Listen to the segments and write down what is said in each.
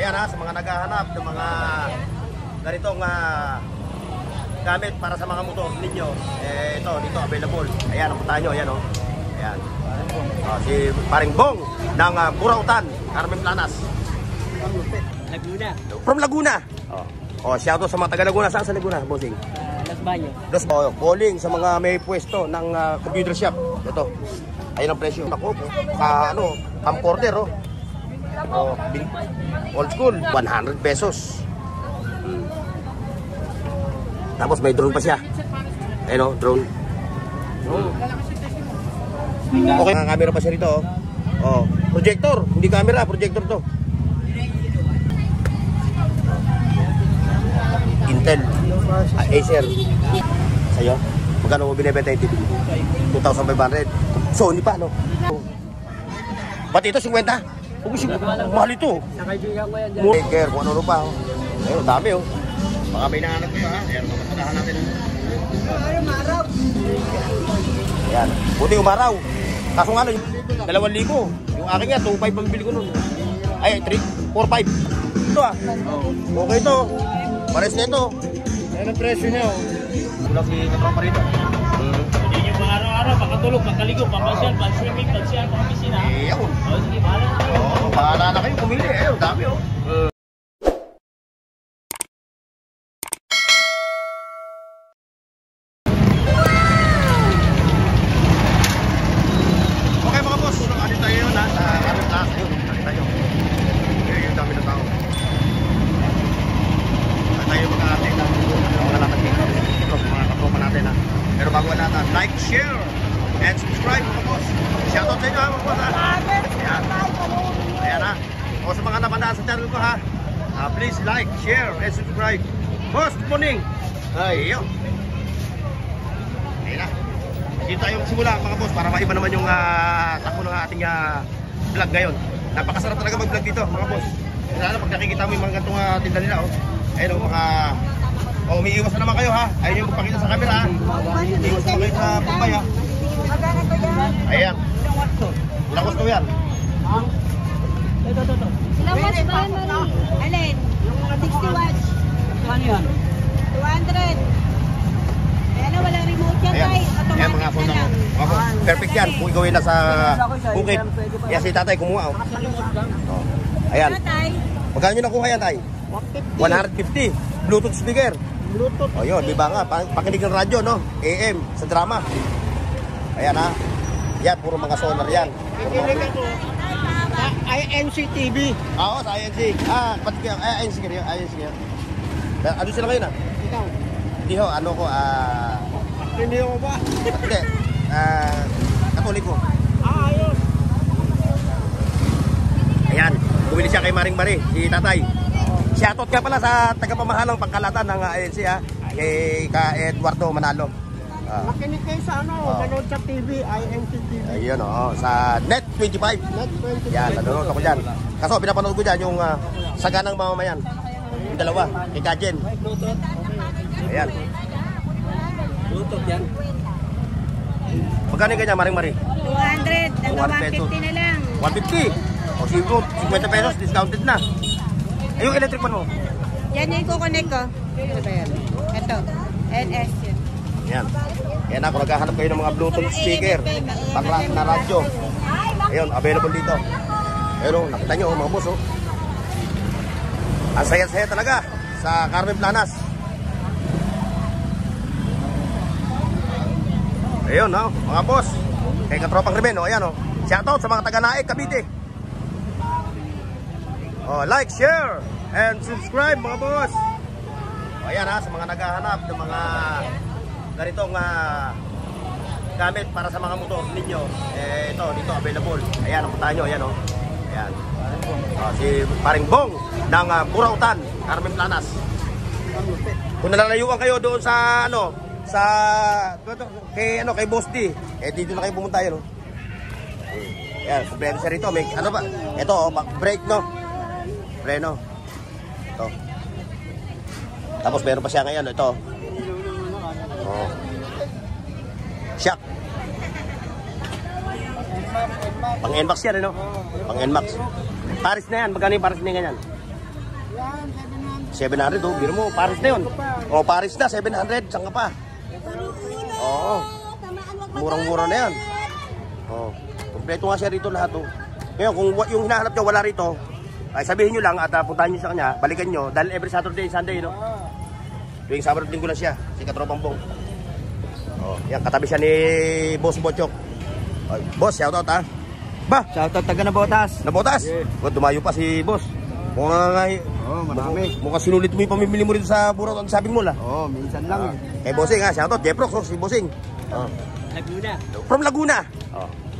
Ayan ha, sa mga naghahanap ng mga ganitong gamit para sa mga motor ninyo, ito, dito available. Ayan, ang puntahan nyo, ayan o. Ayan. Si Paring Bong ng Burautan, Carmen Planas. Laguna. From Laguna. Shout out sa mga taga Laguna. Saan sa Laguna, bossing? Los Baños. Calling sa mga may pwesto ng computer shop. Ito. Ayun ang presyo. Ako, camcorder, old school, 100 pesos. Tapos may drone pa siya. Ayun drone. Okay, camera pa siya rito. Projector, hindi camera, projector to. Intel, Acer. Sa'yo, magkano mo binibenta yung TV? 2,500. Sony pa, no? Pati ito, 50? Mahal ito. Nakaibigan ko yan dyan. Maker, kung ano pa. Ayun, dami Baka may nahanap ko yun, ha? Ayan, mapasadahan natin. Ayan, buti umaraw. Kaso nga, 2,000. Yung akin nga, 2,500 ang bili ko nun. Ay, 4,500. Ito okay ito. Pares na ito. Ayan ang presyo niya. Kulang si katropa rito. Hindi nyo pa araw-araw, pakatulog, pakaligo, pamasyal, pag-swimming, pag-siyan, pag-pisina. Ayun. Sige, bahala na kayo. Bahala na kayo, pumili. Ayun, dami Okay mga boss, alis tayo yun ha. Sa Carmen Planas, ayun, alis tayo. Ayun, dami na tao. Tayo mag-aatay ng mga lakad dito. Mga katropa natin ha. Pero bago natin, like, share, and subscribe mga boss. Shoutout sa inyo ha mga boss ha. Ayan. Ayan ha. O sa mga napadaan sa channel ko ha. Please like, share, and subscribe. Boss, good morning. Ayun. Ayun na. Dito tayo magsimula mga boss para maiba naman yung takbo ng ating vlog ngayon. Napakasarap talaga mag-vlog dito mga boss. Lalo pag nakikita mo yung mga gantong tinda nila ayun mga umiiwas na naman kayo ha. Ayun yung magpakita sa camera ha. Umiiwas naman kayo sa pumpay ha. Ayan. Ilang wasto yan? Ilang watts ba yan, Mari? Alin? 60 watts. Ano yan? 200. Ayan, wala remote yan, tay. Ayan mga phone lang. Perfect yan. Kung gawin na sa bukid. Ayan si tatay kumuha Ayan. Magkano nyo nakuha yan tay? 150. Bluetooth speaker. Bluetooth. Yun, di ba nga? Pakinig ng radyo, no? AM, sa drama. Ayan ha. Yan, puro mga sonar yan. INC TV. Oo, sa INC. Pati kayo. INC kayo. INC kayo. Ano sila ngayon Ikaw. Hindi ho, ano ko, Hindi ko ba? hindi. Katoliko. Ayos. Ayan, bumili siya kay Maring Mari, si tatay. Shoutout nga pala sa tagapamahalang pangkalatan ng INC kay Eduardo Manalo. Makinig kayo sa nanood sa TV, INC TV. Ayun sa Net 25. Net 25. Yan, nanonood ako dyan. Kaso pinapanood ko dyan yung Saganang Mamamayan. Yung dalawa, kay Kajen. Ayan. Bluetooth yan. Magkano yung ganyan, Maring Mari? 200. Hanggang 150 na lang. 150. O siguro, 50 pesos, discounted na. Ay, yung electric pan mo? Yan yung kukonek ko. Ito ba yan? Ito. NS yun. Yan. Yan ako, naghahanap kayo ng mga Bluetooth speaker. Pang na radyo. Ayun, available dito. Ayun, nakita nyo, mga boss. Ang saya-saya talaga sa Carmen Planas. Ayun, mga boss. Kay Katropang Krimen, ayan, shoutout sa mga taga-Naik, Cavite. Like, share, and subscribe, mga boss. Ayan sa mga naghahanap ng mga ganitong gamit para sa mga motor ninyo. Ito, dito available. Ayan, ang puntahan nyo, ayan Ayan. Si Paring Bong ng Burautan, Carmen Planas. Kung nalalayuan kayo doon sa kay Boss D, dito na kayo pumunta yun. Ayan, kompleto siya rito. May ano ba? Ito, brake preno. Ito. Tapos meron pa siya ngayon, ito. Shock. Pang NMAX yan, Pang NMAX. Paris na yan. Magkano yung Paris na yan? Yan, 700, oh. Biro mo, Paris na yun. Oh, Paris na, 700. Saan ka pa? Oo. Murang-mura na yan. Oh. Kompleto nga siya rito lahat, oh. Ngayon, kung yung hinahanap nyo wala rito, ay sabihin nyo lang at puntahan nyo sa kanya, balikan nyo. Dahil every Saturday, Sunday, no? Tuwing Sabado Linggo lang siya, si Katropang Bong. Oh, yan, katabi siya ni Boss Bochok. Oh, boss, shoutout ha. Ba? Shoutout taga Nabotas. Nabotas? Yeah. Oh, dumayo pa si Boss. Mukhang marami. Mukhang sinulit mo yung pamimili mo rito sa Buraw ang shopping mall, ha? Minsan lang eh. Bossing ha, shoutout. Jeprox, oh, si Bossing. Oh. Laguna. From Laguna.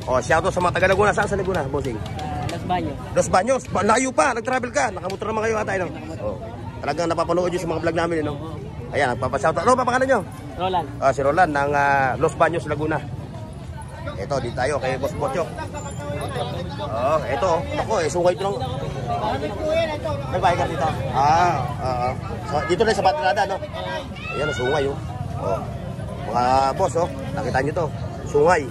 Oh, shoutout sa mga taga Laguna. Saan sa Laguna, Bossing? Los Baños. Los Baños. Layo pa, nag-travel ka. Nakamotor naman kayo ata, no? Oh. Talagang napapanood yun sa mga vlog namin, no? Ayan, nagpapashoutout. Ano pa pangalan nyo? Roland. Si Roland ng Los Baños, Laguna. Ito, dito tayo kay Boss Bochok. Oh, ito. Ako, sungay ito lang. May bahay ka dito. So, dito na sa Batrada, no? Ayan, sungay, oh. Oh. Mga boss, oh. Nakita nyo to. Sungay.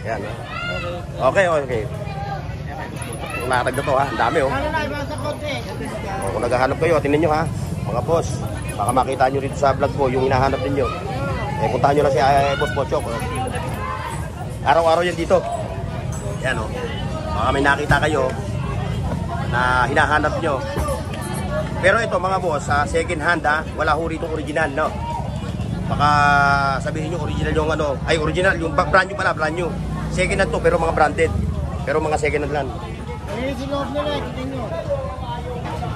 Ayan, oh. Okay. Kung nakatag na to, ha. Ang dami, oh. Kung naghahanap kayo, tingnan nyo, ha. Mga boss, baka makita nyo rito sa vlog ko yung hinahanap ninyo. Puntahan nyo lang si Boss Bochok. Oh. Araw-araw yan dito. Yan, oh. Baka may nakita kayo na hinahanap nyo. Pero ito mga boss, second hand, ha. Wala ho rito original, no. Baka sabihin nyo original yung ano. Ay, original, yung brand new pala, brand new. Second hand to, pero mga branded. Pero mga second hand lang.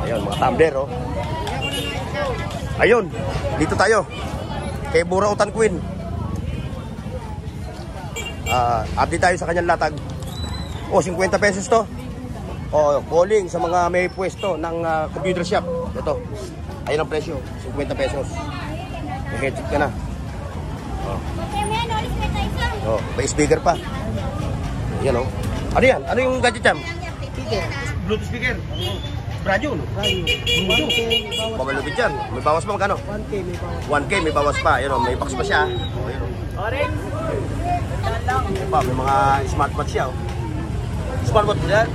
Ayun, mga tumbler, oh. Ayun, dito tayo kay Burautan Queen. Update tayo sa kanyang latag. 50 pesos to. Calling sa mga may pwesto ng computer shop. Ito, ayun ang presyo, 50 pesos. May headset ka na. May speaker pa. Yan, oh. Ano yan? Ano yung gadget jam? Bluetooth speaker. Brand new, no? Mamalupit yan. May bawas pa magkano? 1K may bawas pa. Yun, may box pa siya. Orange. May mga smartwatch siya. Smartwatch yan.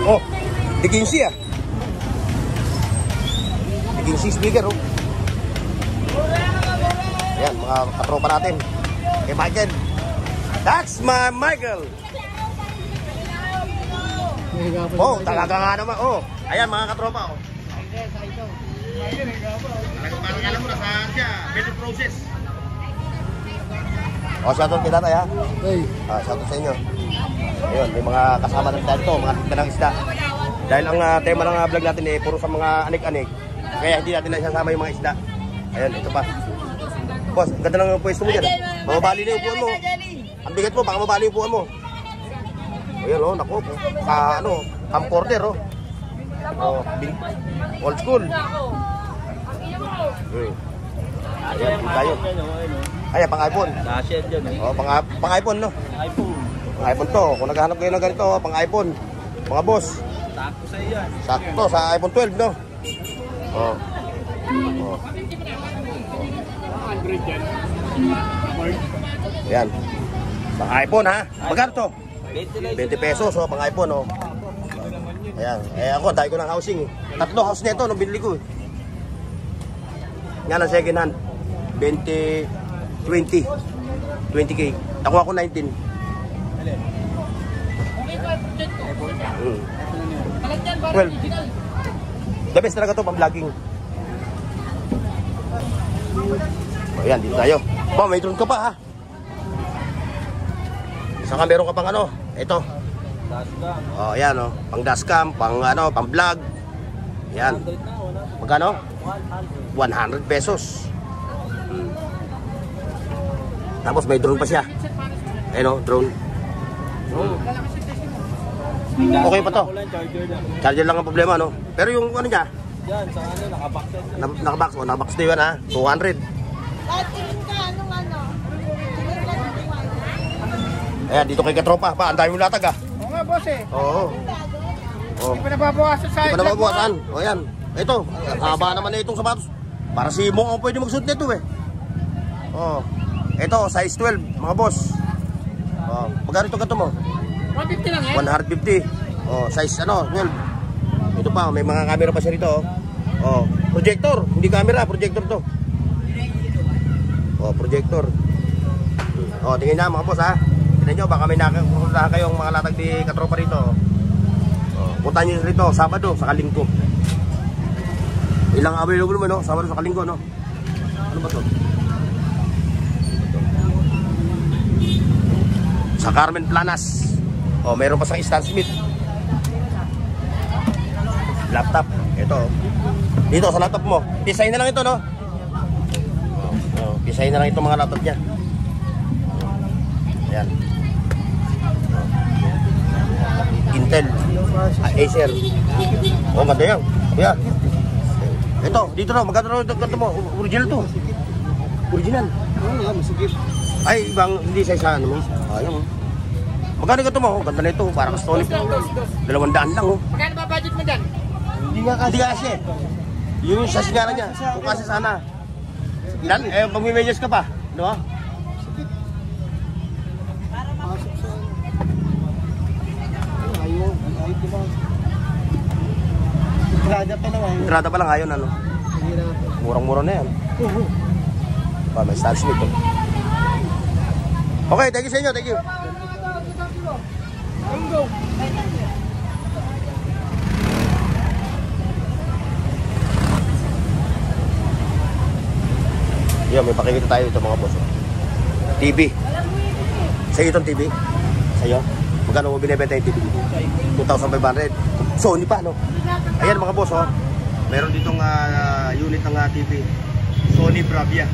Oh, di 15 ah. Di 15 speaker, oh. Yan, mga katropa natin. Kay Michael. That's my Michael. Oh, talaga nga naman. Oh, ayan mga katropa, oh. Parang alam mo na saan siya. Better process. Oh, shoutout kita tayo, ha? Shoutout sa inyo. Ayun, may mga kasama natin tayo ito, mga tignan ng isda. Dahil ang tema ng vlog natin eh, puro sa mga anik-anik. Kaya hindi natin na isasama yung mga isda. Ayun, ito pa. Boss, ganda ng pwesto mo dyan. Mamabali na yung upuan mo. Ang bigat mo, baka mabali yung upuan mo. Ayun, oh, naku. Camcorder, oh. Old school. Ayan, tayo. Ayan, pang iPhone. Oh, pang iPhone, no? Pang iPhone to. Kung naghahanap kayo ng ganito, pang iPhone. Mga boss. Sakto sa iyo. Sakto sa iPhone 12, no? Oh. Ayan. Pang iPhone, ha? Magkano to? 20 pesos, oh, pang iPhone, oh. Ayan. Ako, dahil ko ng housing. 3 house nito nung binili ko. Nga ng second hand. 20K. Nakuha ko 19. Well, the best talaga to pang vlogging. Ayan, dito tayo. May drone ka pa, ha? Saka meron ka pang ano? Ito. Ayan, oh. Pang dashcam, pang vlog. Ayan. Magkano? 100 pesos. Tapos may drone pa siya. Ayun, oh, drone. Okay pa to. Charger lang ang problema, no? Pero yung ano niya? Yan, sa nakabox. Nakabox, nakabox din yan, ha? 200. Ayan, dito kay katropa. Pa, ang dami mo latag, ha? Oo nga, boss, eh. Oo. Hindi pa nababawasan sa Hindi pa nababawasan. O, yan. Ito, haba naman na itong sapatos. Para si Mong ang pwede magsuot nito, eh. Oh. Ito, size 12, mga boss. Oh, magkano itong gato mo? 150 lang 150. Oh, size ano, 12. Ito pa, may mga camera pa siya rito. Oh, projector, hindi camera, projector to. Oh, projector. Oh, tingnan niyo mga boss ha. Tingnan niyo baka may nakapuntahan kayong mga latag di katropa rito. Oh, puntahan niyo rito Sabado sa Linggo. Ilang available mo no? Sabado sa Linggo no. Ano ba to? Sa Carmen Planas. Oh, meron pa sa Stan Smith. Laptop. Ito. Dito sa laptop mo. Design na lang ito, no? Oh, design na lang itong mga laptop niya. Ayan. Intel. Acer. Oh, ganda yan. Kuya. Ito, dito na. Maganda ito mo. Original to. Original. Ay, ibang hindi sa ano mo. Ayun mo. Magkano ito mo? Ganda na ito. Para ka Stonic. 200 lang, oh. Magkano ba budget mo dyan? Hindi nga kasi. Yung sa sigara niya. Kung kasi sana. Ilan? Eh, pag may medyas ka pa. Di ba? Entrada pa lang ayon, ano? Murang-mura na yan. Pa, may Stan Smith, oh. Okay, thank you sa inyo. Thank you. Yan, may pakikita tayo ito mga boss. TV. Sa'yo itong TV? Sa'yo? Magkano mo binibenta yung TV dito? 2,500. Sony pa, no? Ayan mga boss, oh. Meron ditong unit ng TV. Sony Bravia.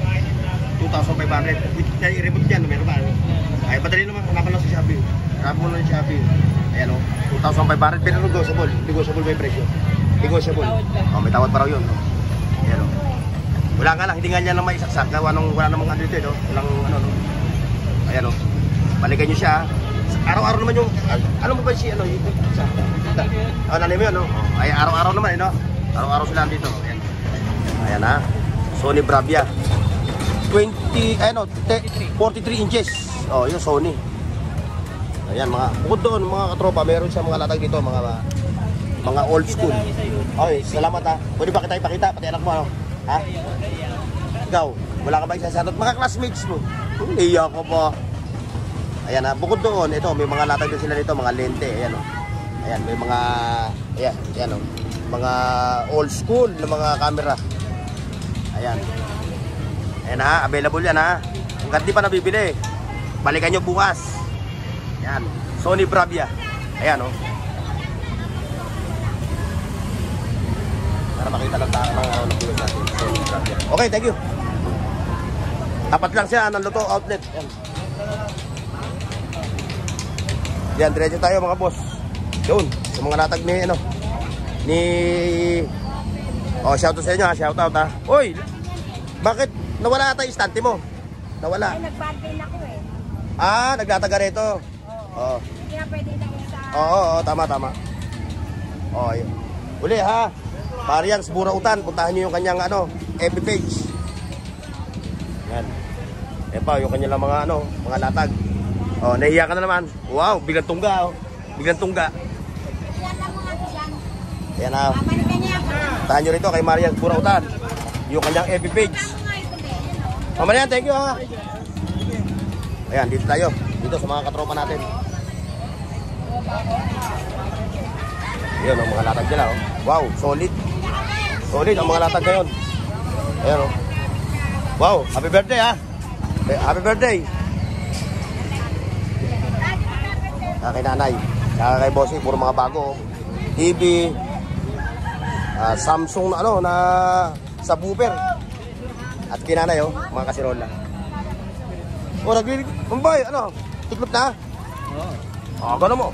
2,500. I-remote yan, meron pa. Ay, madali naman. Hanapan lang sa Shopee. Hanapan mo lang sa Shopee. Ayan, oh. 2,500. Pero negotiable. Negotiable ba yung presyo? Negotiable. Oh, may tawad pa raw yun. Ayan, oh. Wala nga lang, hindi nga niya lang maisaksak. Wala namang ano dito, no? Walang ano, no? Ayan, oh. Balikan nyo siya. Araw-araw naman yung, ano mo ba siya, ano? Oh, nalim yun, no? Ay, araw-araw naman, no? Araw-araw sila dito. Ayan. Ayan, ha? Sony Bravia. 43 inches. Oh, yun, Sony. Ayan, mga, bukod doon, mga katropa, meron siya mga latag dito, mga old school. Okay, salamat, ha? Pwede ba kita ipakita? Pati anak mo, ano? Ha? Ikaw, wala ka ba isasatot? Mga classmates mo. Iya ko po. Ayan ha, bukod doon, ito, may mga latag din sila dito, mga lente. Ayan o. Ayan, may mga, ayan o. Mga old school na mga camera. Ayan. Ayan ha, available yan ha. Hanggat di pa nabibili, balikan nyo bukas. Ayan, Sony Bravia. Ayan o. Para makita lang tayo ng nagbilos natin. Okay, thank you. Tapat lang siya ng Lotto Outlet. Yan. Yan, diretso tayo mga boss. Doon, sa mga latag ni, ano, ni... Oh, shoutout sa inyo ha, shoutout ha. Uy, bakit nawala ata yung stante mo? Nawala. Ay, nag-parking ako eh. Ah, naglataga rito. Oo. Hindi na pwede na isa. Oo, tama. Oo, yun. Uli ha. Marians Burautan, puntahan nyo yung kanyang ano, FB page. Yan. Yan pa, yung kanyang mga ano, mga latag. Oh, nahiya ka na naman. Wow, biglang tungga, oh. Biglang tungga. Yan ha. Puntahan nyo rito kay Marians Burautan. Yung kanyang FB page. Mamaya, thank you ha. Ayan, dito tayo. Dito sa mga katropa natin. Ayan, oh, mga latag nila, oh. Wow, solid. Solid ang mga latag ngayon. Ayan, oh. Wow, happy birthday ha. Happy birthday. Kay nanay, kay bossing, puro mga bago, oh. TV, Samsung na ano, na subwoofer. At kinanay, oh, mga kasirola. Oh, naglilig, Mambay, ano, tiklop na? Oo. Gano'n mo.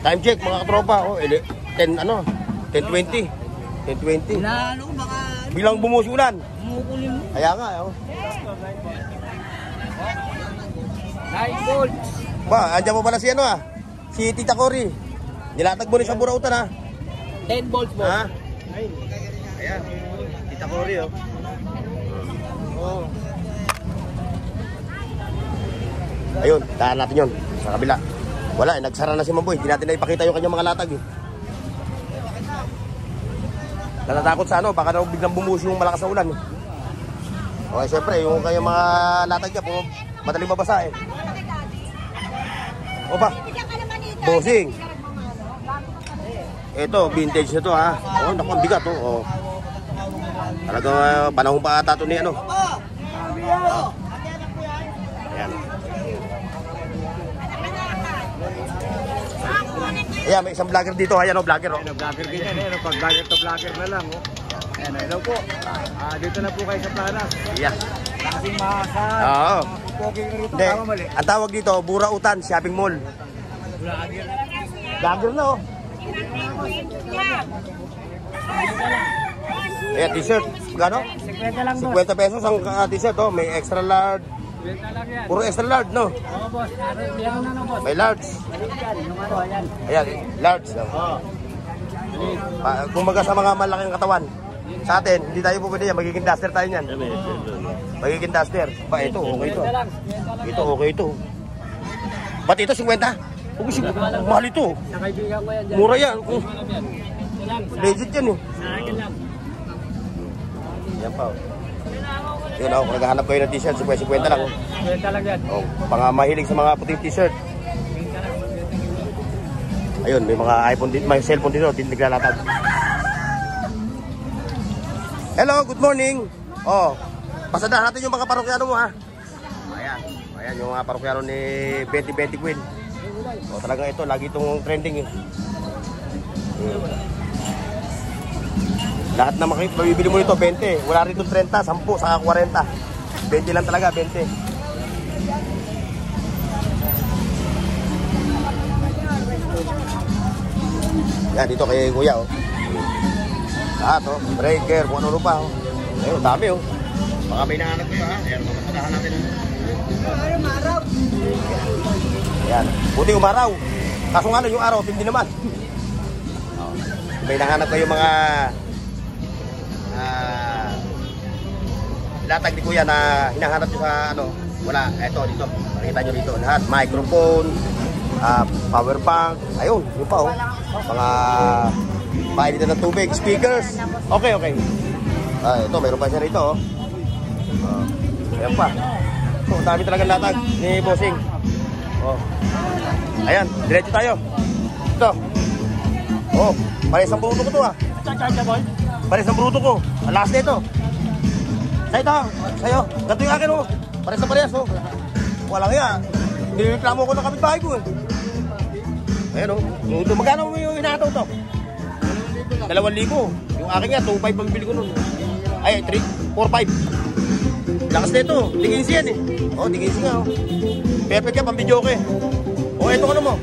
Time check, mga katropa, oh, 10, ano, 10:20. 10:20. Lalo, baka Bilang bumusulan. umukulin mo. Kaya nga, oh. 9 volts. Ba, andyan mo pala si ano, si Tita Cory. Nilatag mo rin sa Burautan, ha? 10 volts po. Ha? Ayan, Tita Cory, oh. Oh. Ayun, tahan natin yun sa kabila. Wala, nagsara na si Mamboy. Hindi natin na ipakita yung kanyang mga latag. Natatakot sa ano, baka na biglang bumuhos yung malakas na ulan. Okay, syempre, yung kanyang mga latag niya, madaling mabasa eh. O ba? Bossing. Ito, vintage na to ha. Oh, naku, ang bigat to. Oh. Talagang panahon pa ata to ni ano. Ayan. Ayan, may isang vlogger dito. Ayan o, vlogger o. Vlogger ganyan eh, pag vlogger to vlogger na lang. Ayan, hello po. Dito na po kayo sa Planas. Yeah. Kasing makakasal. Oo. Poking na rito, Hindi, tama mali. ang tawag dito, Burautan Shopping Mall. Vlogger na o. Ayan, t-shirt. Gano? 50 lang 50 pesos ang t-shirt oh. May extra large. 50 lang yan. Puro extra large, no? Oo boss, yan na no boss. May large. Yung ano, ayan. Ayan, large. Oh. Kumbaga sa mga malaking katawan. Sa atin, hindi tayo pwede yan. Magiging duster tayo niyan. Magiging duster. Ba, ito, okay ito. Ito, okay ito. Ba't ito, 50? Huwag siya, mahal ito. Nakaibigan ko yan dyan. Mura yan. Legit yan eh. Sa akin lang. Yan pa. Yun ako, kung naghahanap kayo ng t-shirt, 50 lang. 50 lang yan. Oh, pang mahilig sa mga puting t-shirt. Ayun, may mga iPhone dito, may cellphone dito, naglalatag. Hello, good morning. Oh, pasadahan natin yung mga parokyano mo ha. Ayan, ayan yung mga parokyano ni Betty Queen. Oh, talaga ito, lagi itong trending eh. Lahat na makikita, mabibili mo nito 20. Wala rito 30, 10, saka 40. 20 lang talaga, 20. Yan, dito kay Kuya oh. Lahat oh, breaker, kung ano pa oh. Ayun, dami oh. Baka may nahanap kayo ha. Ayan, mapasadahan natin. Yan, buti umaraw. Kaso nga yung araw, hindi naman. Oh. May nahanap kayo mga latag ni Kuya na hinahanap nyo sa ano. Wala, eto dito. Makikita nyo dito lahat. Microphone, power bank. Ayun, yun pa oh. Mga painitan ng tubig, speakers. Okay, okay. Ito, mayroon pa siya rito oh. Ayan pa. So, dami talagang latag ni Bossing. Oh. Ayan, diretso tayo. Ito. Oh, pares ang bruto ko to ah. Pares ang bruto ko. Ang last na ito. Sa ito, sa'yo. Ganito yung akin oh. Pares na pares oh. Walang yan. Nireklamo ko ng kapitbahay ko eh. Ayan oh. Magkano mo yung hinataw to? 2,000. Yung akin nga, 2,500 pambili ko nun. Ay, 3, 4,500. Lakas na ito. Tingin yan eh. Oh, tingin nga oh. Perfect yan, pambidyo ko eh. Oh, ito ano mo?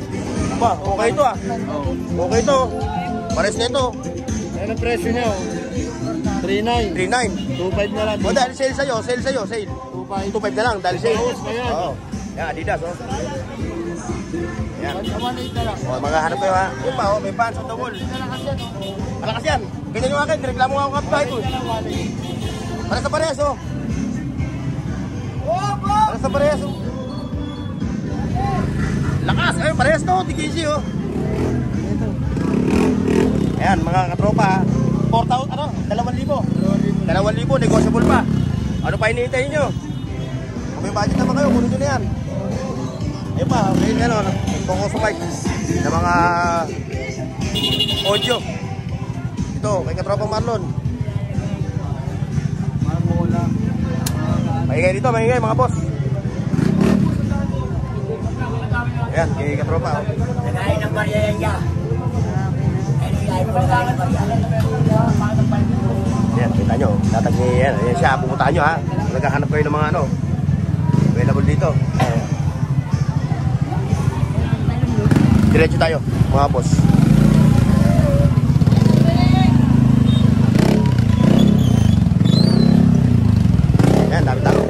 Ba, okay ito ah. Okay ito. Pares na ito. Ayan ang presyo niya oh. 3,900. 3,900. 2,500 na lang. O dahil sale sa'yo, sale. 2,500 na lang, dahil sale. Bawas pa yan. Oo. Yan, Adidas oh. Yan. 1,800 na lang. O, mga hanap kayo ha. Yung pa oh, may pants on the wall. Malakas yan. Ganyan yung akin, nireklamo nga ako kapitbahay ko. Pares na pares oh. Pares na pares oh. Lakas, ayun, pares to, tigisi oh. Ayan, mga katropa, 4,000, ano, 2,000. 2,000, negotiable pa. Ano pa hinihintay nyo? Kung may budget naman kayo, kunin nyo na yan. Ayun pa, okay, ano, nagpo-customize na mga audio. Ito, kay katropa Marlon. Maingay dito, maingay mga boss. Ayan, kay katropa. Nagain ng barya yan niya. Ayan, kita nyo. Latag ni, ayan siya, pupuntahan nyo ha. Naghahanap kayo ng mga ano. Available dito. Diretso tayo, mga boss. Ayan, dami tao.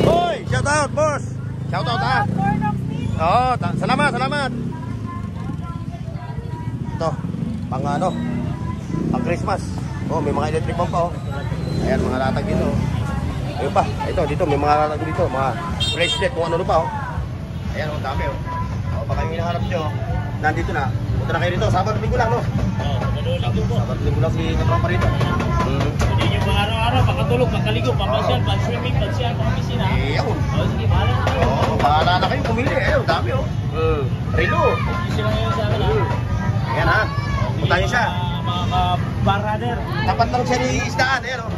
Hoy, shout out, boss. Shout out ha. Oo, salamat. Ito, pang ano, pang Christmas. Oh, may mga electric pump pa oh. Ayan, mga latag dito. Ayun pa, ito, dito, may mga latag dito, mga bracelet, kung ano pa, oh. Ayan, ang dami, oh. O, baka yung hinahanap nyo, nandito na. Punta na kayo dito, Sabado-Linggo lang, no? Oh, Sabado-Linggo po. Sabado-Linggo lang si katropa rito. Hindi nyo pa araw-araw, makatulog, makaligo, pamasyal, pan-swimming, pan-siyal, pang-pisina. Ayun. Sige, bahala na kayo. Oo, bahala na kayo, pumili. Ayun, ang dami, oh. Rilo. Easy lang yun sa akin, ha? Ayan, ha. Punta nyo siya. Mga ka-barader. Tapat lang siya ni Isdaan, ayan, oh.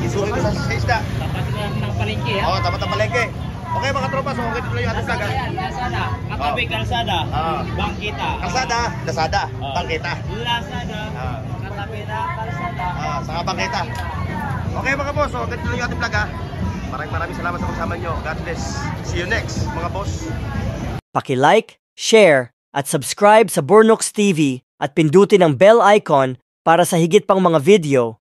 Isuhin ko sa isda. Tapat na ng palengke, ha? Oo, tapat ang palengke. Okay, mga tropa, so okay tuloy yung ating vlog, ha? Kalsada. Katabi kalsada. Bangkita. Kalsada, Lazada, Bangketa. Lazada. Katabi na kalsada. Saka Bangketa. Okay, mga boss, so okay tuloy yung ating vlog, ha? Maraming salamat sa pagsama nyo. God bless. See you next, mga boss. Paki-like, share, at subscribe sa Burnox TV at pindutin ang bell icon para sa higit pang mga video.